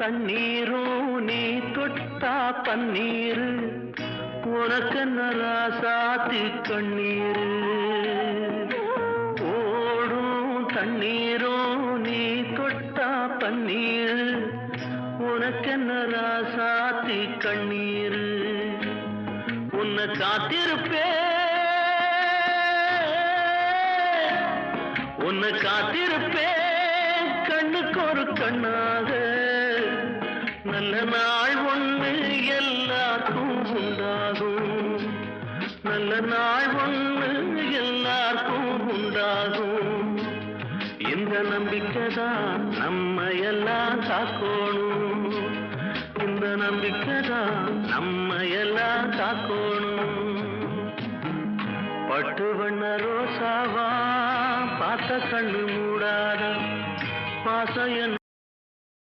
தண்ணீரும் நீ தொட்டா பன்னீர் உனக்கென்ன ராசாத்தி கண்ணீர் ஓடும் தண்ணீரும் நீ தொட்டா பன்னீர் உனக்கென்ன ராசாத்தி கண்ணீர் உன்னை காத்திருப்பேன் கண்ணுக்கு ஒரு கண்ணாக நல்ல நாள் ஒன்று எல்லாருக்கும் உண்டாகும் நல்ல நாள் ஒன்று எல்லாருக்கும் உண்டாகும் இந்த நம்பிக்கைதான் நம்ம எல்லாம் காக்கணும் இந்த நம்பிக்கைதான் நம்ம எல்லாம் காக்கணும் பட்டு வண்ண ரோசாவா பார்த்த கண்ணு மூடாத பாசம் என்ன